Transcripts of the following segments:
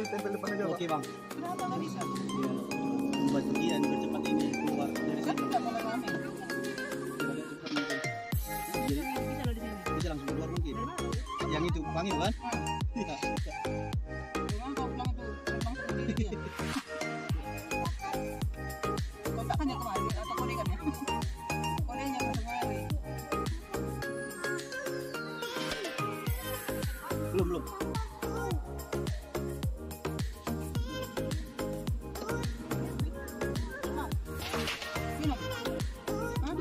Tempel depan aja, Pak. Oke, Bang. Kenapa nggak bisa? Iya. Membantu dia bercepat ini keluar dari Kan situ. udah mulai rame. Agak cepat mungkin. Jadi Bisa loh di sini. bisa langsung keluar mungkin. Yang itu Bang itu kan? Iya. Memang kau bilang itu terbang sendiri dia. Kontak kan yang kemarin atau kode kan ya? Kodenya yang kemarin. Belum. Sino? Hah?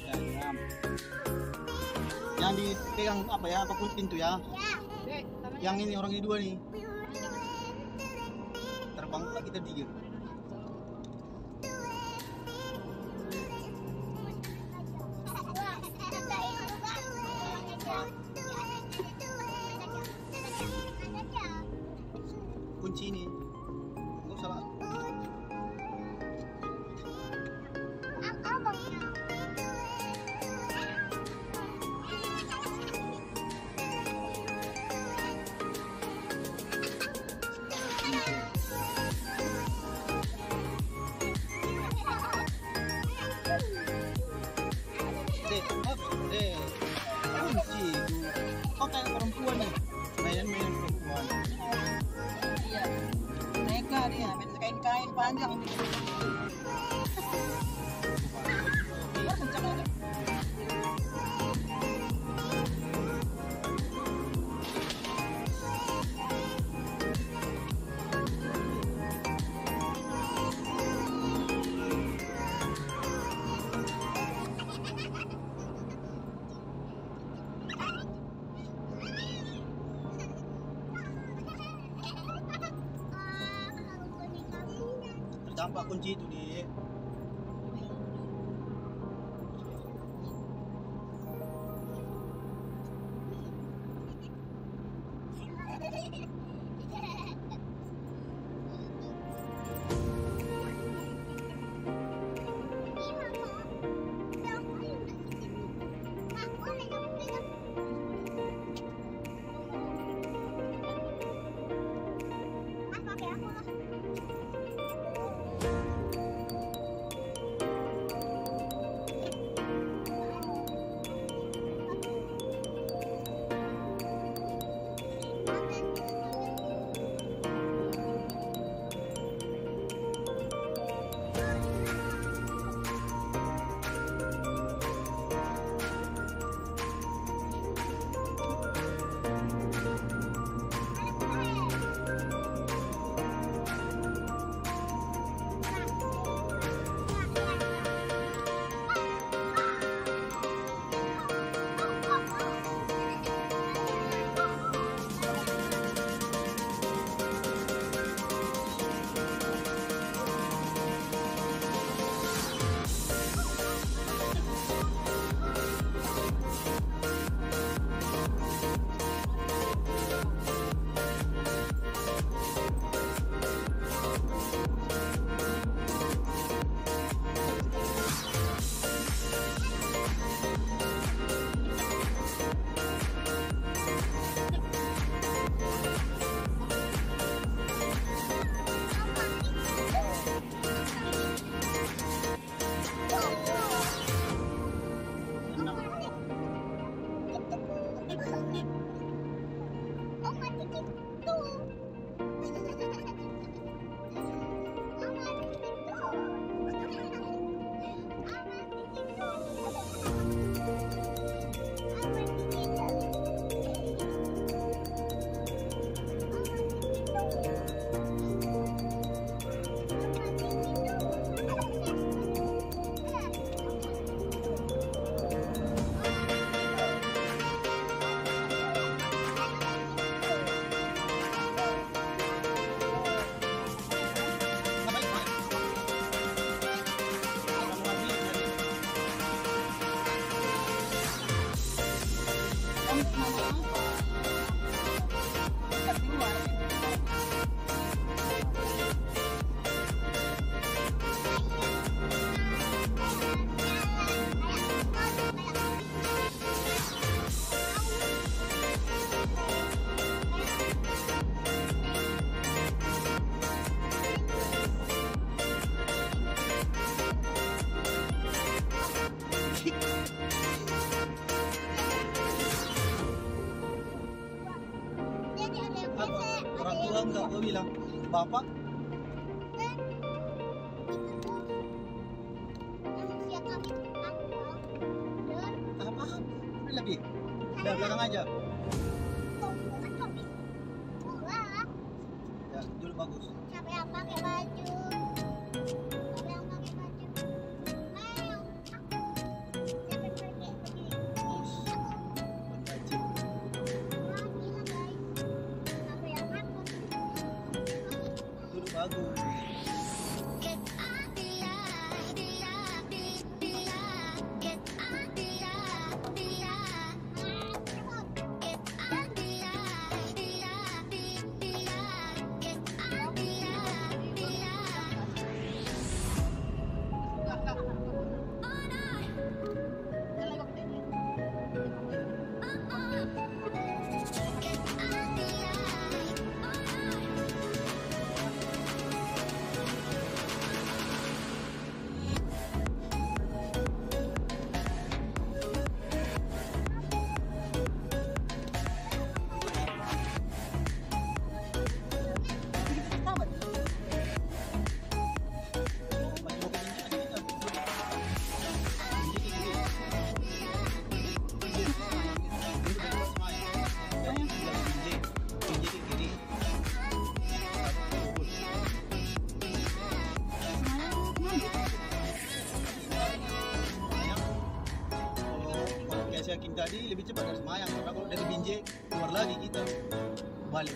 Ya, ya. Yang dipegang apa ya? Apapun pintu ya. Yang ini orang ini dua nih. Terbang pula kita tiga. Kunci ini. Enggak salah. Dek, kunci itu. Oh kayak perempuan nih. Mainan perempuan. Iya. Neka dia, main kain-kain panjang dia. Iya, kencang aja. Terdampak kunci itu di. Apa? Orang tua enggak kau bilang? Bapak? Apa? Udah lebih. Udah belakang aja. Ya, dulu bagus. Siapa yang pakai baju? Siapa yang pakai baju? Ayo, aku. Siapa yang pergi? Bagus. Rajin. Gila guys. Siapa yang aku? Dulu bagus. Saya yakin tadi lebih cepat dari Semayang, karena kalau dari Binjai keluar lagi kita balik.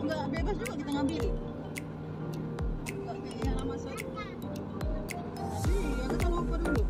Enggak bebas juga kita ngambil. Enggak kayak yang lama sore. Iya, kita mau apa dulu?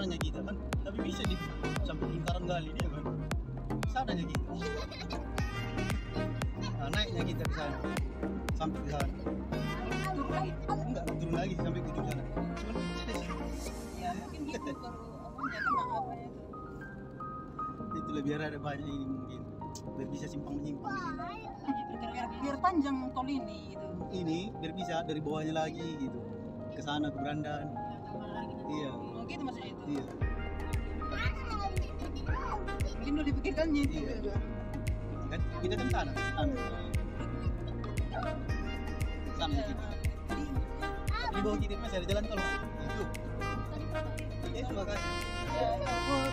sananya kita kan, tapi bisa di sampai lingkaran gali dia kan. Sananya kita. Nah, naiknya kita ke sana, sampai ke sana. Turun lagi. Enggak, turun lagi sampai ke ujung sana. Cuman ada sih. Ya mungkin gitu baru apanya kena apanya itu. Itulah biar ada banyak ini mungkin. Biar bisa simpang menyimpang di sini. Biar panjang tol ini gitu. Ini biar bisa dari bawahnya lagi gitu. Ke sana ke Berandan. Iya. Oh gitu maksudnya itu. Iya. Mungkin udah dipikirkannya itu. Iya. Kan kita kan sana. Sana kita. Di bawah kita masih ada jalan tol. Itu. Itu makanya.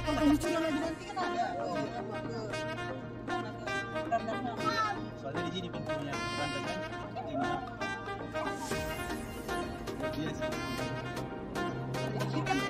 Kalau penyusunan lagi nanti kan ada ke Berandan sana. Soalnya di sini pintunya ke Berandan kan. Ini. Biasa. Dipikirkan ya.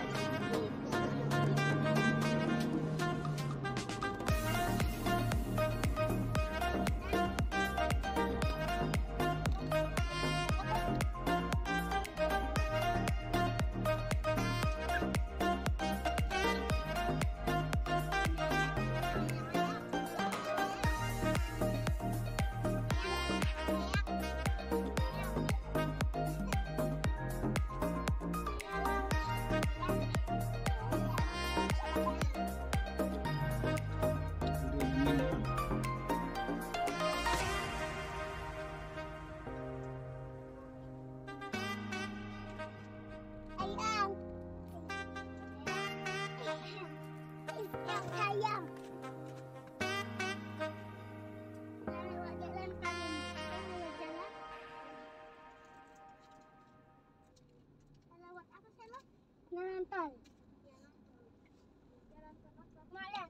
Sayang. Lewat jalan kami. Lewat jalan. Lewat apa sana? Jalan tol. Jalan tol apa? Malah.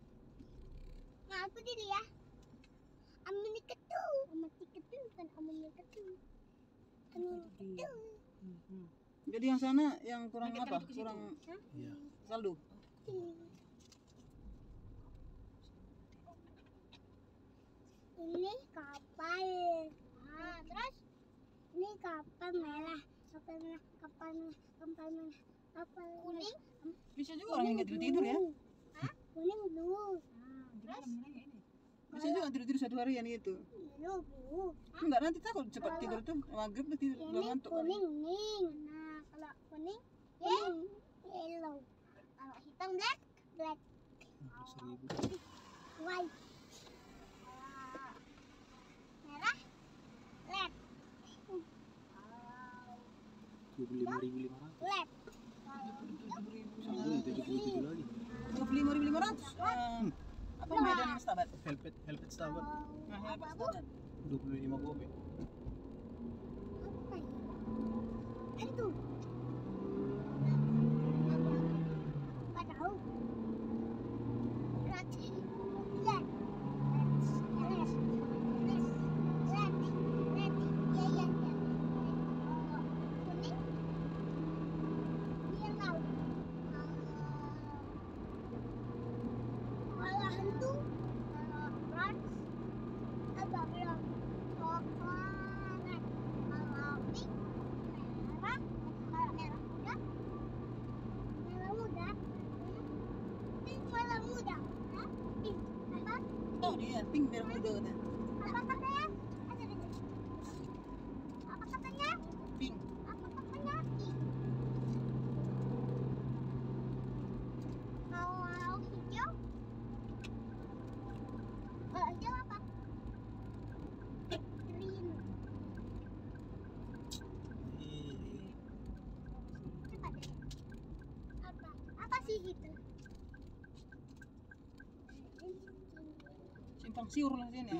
Nah, aku diri ya. Amin ketu. Amin ketu kan amin ketu. Amin ketu. Jadi yang sana yang kurang apa? Kurang Iya. saldo. Ini kapal. Nah, terus ini kapal merah. Kapal merah, kapal merah, kapal merah, kapal kuning. Bisa juga orang yang nggak tidur ya. Hah? Kuning blue. Terus Bisa juga tidur satu harian gitu. blue. Enggak, nanti takut cepat tidur tuh. Maghrib tuh tidur udah Ini ngantuk. kuning ning. Nah, kalau kuning yellow. Kalau hitam black. 100.000. White. Merah red. 25.500. Red. Sampai 77 lagi. 25.500. Apa beda dengan Stabat? Helpet Starbuck Nah, ya Pak Stabat. 25 kopi. Apa ya? Itu. Nggak tahu. Red. Red. Red. Ya, ya, ya. Kuning. Yellow. Kalau hantu. Kalau red. Agak belum. Coklat. Kalau pink. Merah. Kalau merah muda. Merah muda. Pink merah muda. Hah? Pink. Apa? Tahu dia, pink biar muda katanya. Apa katanya? Ada di sini. Apa katanya? Pink. Apa katanya? Pink. Kalau hijau? Kalau hijau apa? Green. Apa deh? Apa? Apa sih itu? Simpang siur lah sini.